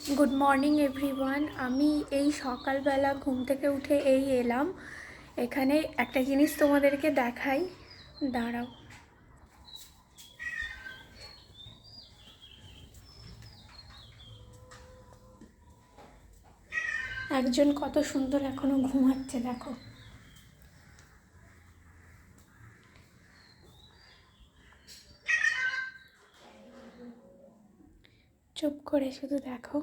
Good morning everyone. আমি এই সকালবেলা ঘুম থেকে উঠে এলাম। এখানে একটা জিনিস তোমাদেরকে দেখাই, দাঁড়াও। একজন কত সুন্দর এখনো ঘুমাচ্ছে, দেখো। চুপ করে শুধু দেখো।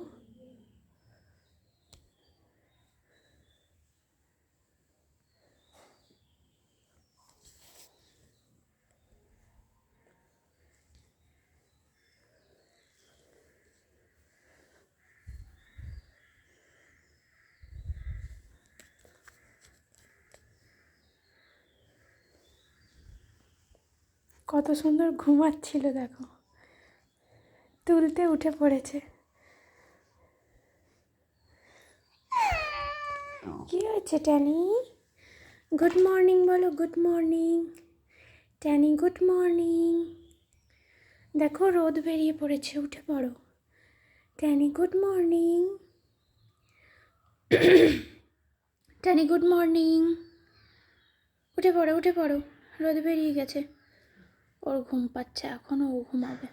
কত সুন্দর ঘুমাচ্ছিল, দেখো। তুলতে উঠে পড়েছে। কি হয়েছে ট্যানি? গুড মর্নিং বলো, good morning Tani, good morning. দেখো রোদ বেরিয়ে পড়েছে, উঠে পড়ো Tani. Good morning Tani, good morning. উঠে পড়ো, উঠে পড়ো, রোদ বেরিয়ে গেছে। ওর ঘুম পাচ্ছে, এখনও ও ঘুমাবে।